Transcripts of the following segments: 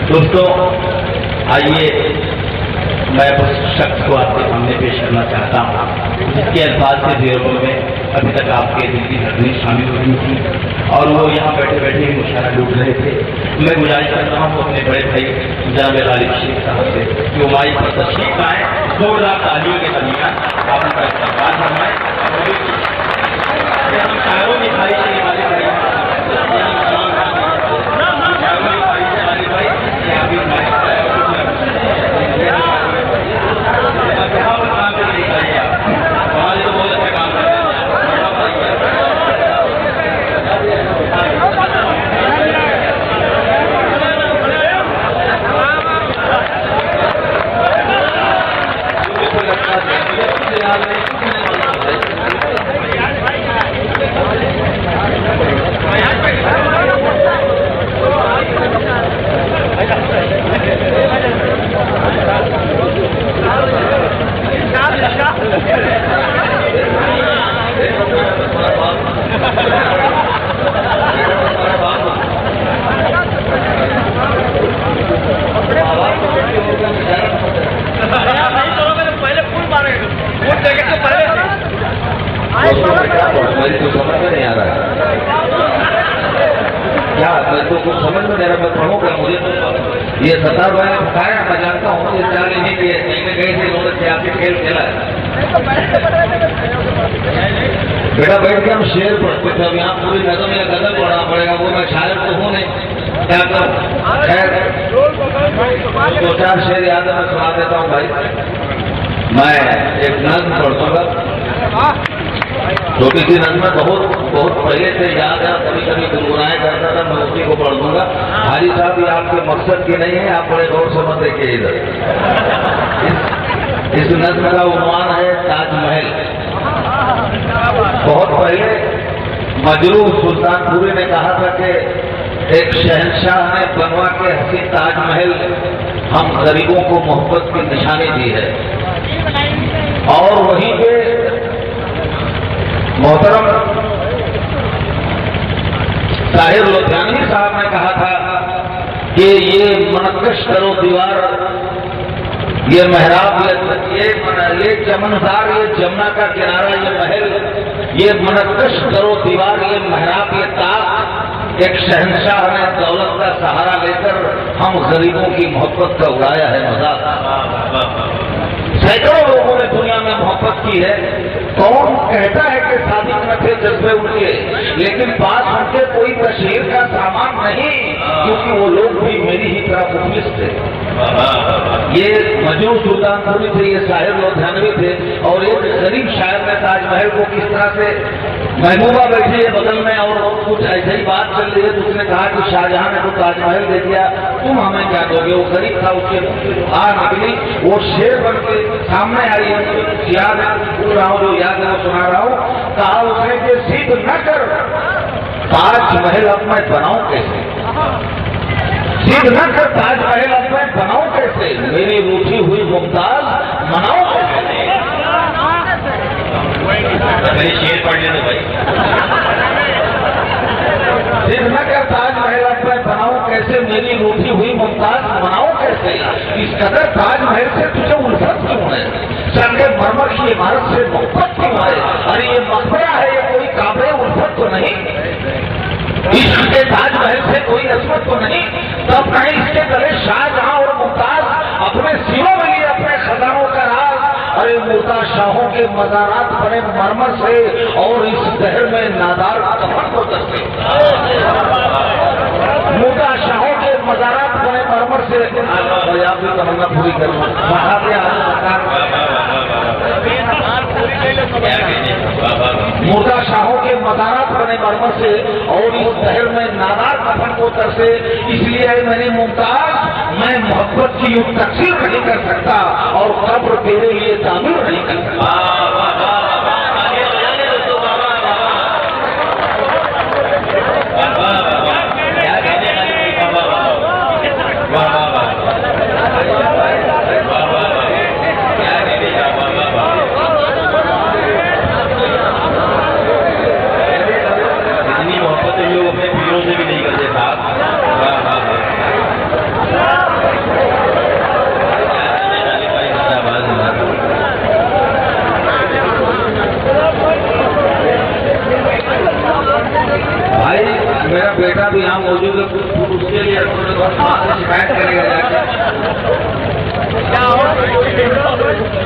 دوستو آئیے میں اس شخص کو آپ کے سامنے پیش کرنا چاہتا ہوں جس کے الفاظ کے زیروں میں ابھی تک آپ کے دل کی دھڑکنیں شامل ہوئی تھی اور وہ یہاں بیٹھے بیٹھے ہی مشاعرہ لوٹ رہے تھے. میں گزارش کرتا ہوں اپنے بڑے بھائی جناب غالب شیخ صاحب سے کہ وہ مائک پر تشریف لائیں, زوردار تالیوں کے درمیان آپ ان کا استقبال فرمائیں. ہم شاعروں میں خواہش کرنے والے بھائی یہ 70 روپئے میں پکایا. میں جانتا ہوں یہ چال نہیں کہ گئے تھے انہوں نے آپ کے کھیل کھیلا بیٹا بیٹھ کے ہم شعر پڑھتے تھے. اب یہاں پوری نظم یا غزل پڑھنا پڑے گا. وہ میں شاعر تو ہوں نہیں, کیا کروں. خیر 2-4 شعر یاد ہے میں سنا دیتا ہوں بھائی. میں ایک نظم پڑھوں گا, چھوٹی سی نظم میں بہت پہلے سے یاد ہے, کبھی کبھی گنگنائے کرتا تھا. میں اسی کو پڑھ دوں گا. حاجی صاحب یہ آپ کے مقصد کی نہیں ہے, آپ بڑے غور سے مت دیکھیے ادھر. اس نظم کا عنوان ہے تاج محل. بہت پہلے مجروح سلطان پوری نے کہا تھا کہ ایک شہنشاہ نے بنوا کے حسین تاج محل ہم غریبوں کو محبت کی نشانی دی ہے. اور وہیں پہ محترم طاہر لدھیانوی صاحب نے کہا تھا کہ یہ منقش کرو دیوار, یہ محراب, یہ چمنزار, یہ جمنا کا کنارہ, یہ محل, یہ منقش کرو دیوار, یہ محراب, یہ تاج ایک شہنشاہ نے دولت کا سہارا لے کر ہم غریبوں کی محبت کا اڑایا ہے مذاق. سینکڑوں لوگوں نے دنیا میں محبت کی ہے. کون کہتا ہے کہ صادق نہ تھے جذبے ان کے, لیکن پاس ان کے کوئی تشہیر کا سامان نہیں, کیونکہ وہ لوگ بھی میری ہی طرح مخلص تھے. یہ مجروح سلطان پوری تھے, یہ طاہر لدھیانوی تھے. اور ایک غریب شاعر نے تاج محل کو کس طرح سے, محبوبہ بیٹھی ہے بغل میں اور کچھ ایسے ہی بات چل رہی ہے تو اس نے کہا کہ شاہجہاں نے تو تاج محل دے دیا, تم ہمیں کیا دو گے. وہ غریب تھا, اس کے نکلی, وہ شیر بن کے سامنے آئی ہے. یاد بول رہا ہوں, جو یاد ہے وہ سنا رہا ہوں. کہا اس نے کہ ضد نہ کر, تاج محل اب میں بناؤں کیسے. ضد نہ کر, تاج محل اب میں بناؤں کیسے, میری روٹھی ہوئی ممتاز مناؤں کیسے. شیر پڑھ لیتے بھائی. ضد نہ کر, تاج محل اب میں بناؤں کیسے, میری روٹھی ہوئی ممتاز مناؤں کیسے. اس قدر تاج محل سے تجھے الفت کیوں ہے, سنگ مرمر کی عمارت سے محبت کیوں ہے. ارے یہ مقبرہ ہے, یہ کوئی کعبہ الفت تو نہیں. عشق کے تاج محل سے کوئی عصمت تو نہیں. تب کہیں اس کے گلے شاہجہاں اور ممتاز اپنے سینوں میں لیے اپنے خزانوں کا راز. ارے مردہ شاہوں کے مزارات بنے مرمر سے, اور اس دہر میں نادار کفن کو دستے. مردہ شاہوں کے مزارات بنے مرمر سے, آپ بھی تمنا پوری کروں. مردہ شاہوں کے مزارات بنے مرمر سے, اور اس دہر میں نادار کفن کو ترسے. اس لیے میں نے ممتاز, میں محبت کی یوں تقسیم نہیں کر سکتا, اور قبر تیرے لیے تعمیر نہیں کر سکتا. اتنی محبت لوگ اپنے پیروں سے بھی نہیں کرتے صاحب. شکایت کرے گا جا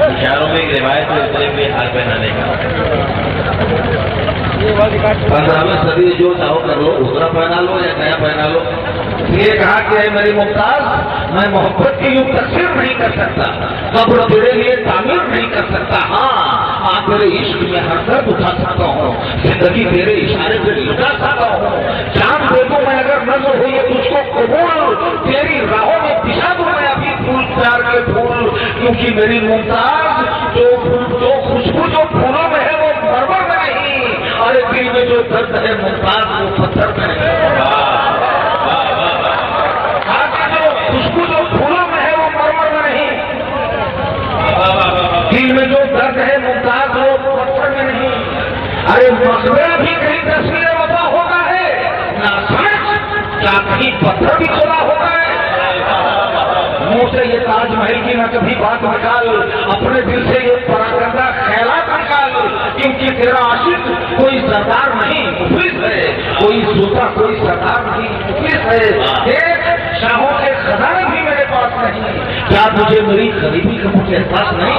اشاروں میں ایک روایت ہے اتنے بھی ہار پہنانے کا 15ویں صدی جو چاہو کر لو دوسرا پہنا لو یا نیا پہنا لو. یہ کہا کہ اے میری ممتاز میں محبت کی یوں تقسیم نہیں کر سکتا قبر تیرے لیے تعمیر نہیں کر سکتا. ہاں تیرے عشق میں ہر درد اٹھا سکتا ہوں زندگی تیرے اشارے پہ لٹا سکتا ہوں. جان دے دوں میں اگر نظر ہوئی ہے تجھ کو قبول تیری راہوں میں دشا دوں میں ابھی پھول پیار کے پھول کیونکہ میری ممتاز جو خوشبو جو پھولوں میں ہے وہ مرمر میں نہیں اور دل میں جو درد ہے ممتاز وہ پتھر میں نہیں. خوشبو جو پھولوں میں ہے وہ مرمر میں نہیں دل میں جو درد ہے ممتاز وہ پتھر میں نہیں. ارے مقبرہ بھی کہیں تصویر وفا ہوتا ہے نہ سمجھ کیا کہیں پتھر بھی کھولا ہوتا ہے. منہ سے یہ تاج محل کی نہ کبھی بات نکال اپنے دل سے یہ پراگندہ خیالات نکال کیونکہ تیرا عاشق کوئی سردار نہیں مفلس ہے کوئی سوتا کوئی سردار نہیں مفلس ہے. ایک شاہوں کے خزانے بھی میرے پاس نہیں کیا تجھے میری غریبی کا کچھ احساس نہیں.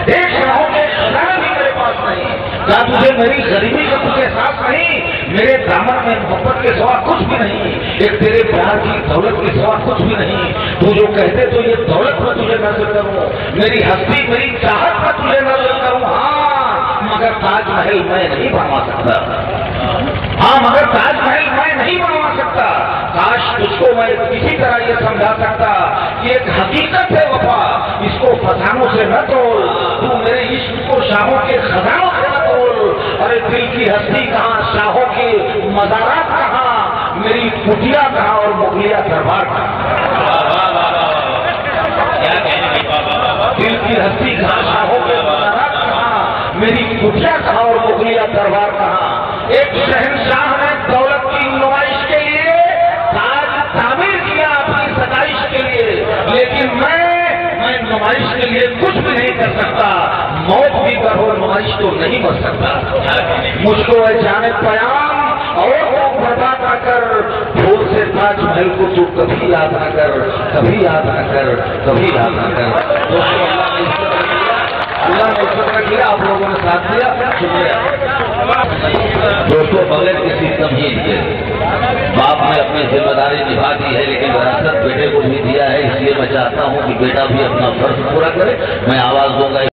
ایک شاہوں کے خزانے بھی میرے پاس نہیں کیا تجھے میری غریبی کا کچھ احساس نہیں. میرے دامن میں محبت کے سوا کچھ بھی نہیں ایک تیرے پیار کی دولت کے سوا کچھ بھی نہیں. تو جو کہتے تو یہ دولت میں تجھے نظر کروں میری ہستی میری چاہت میں تجھے نظر کروں. ہاں مگر تاج محل میں نہیں بنوا سکتا. ہاں مگر تاج محل میں نہیں بنوا سکتا. کاش تجھ کو میں کسی طرح یہ سمجھا سکتا کہ ایک حقیقت ہے وفا اس کو فسانوں سے نہ تول تو میرے عشق کو شاہوں کے خزانوں سے نہ تول. ارے دل کی ہستی کہاں شاہوں کے مزارات کہاں میری کٹیا کہاں اور مغلیہ دربار کہاں. دل کی ہستی کہاں شاہوں کے مزارات کہاں میری کٹیا کہاں اور مغلیہ دربار کہاں. ایک شہنشاہ نے دولت کی نمائش کے لیے تاج تعمیر کیا اپنی ستائش کے لیے لیکن میں نمائش کے لیے کچھ بھی نہیں کر سکتا. موت بھی کر ہو نمائش تو نہیں بچ سکتا. مجھ کو اے جانے پیام اور برباد نہ کر پھول سے تاج محل کو تو کبھی یاد نہ کر کبھی یاد نہ کر کبھی یاد نہ کر. اللہ نے عزت کیا آپ لوگوں نے ساتھ دیا شکریہ. دوستوں بغیر کسی تمہید کے باپ نے اپنی ذمہ داری نبھا دی ہے لیکن وراثت بیٹے کو بھی دیا ہے اس لیے میں چاہتا ہوں کہ بیٹا بھی اپنا فرض پورا کرے. میں آواز دوں گا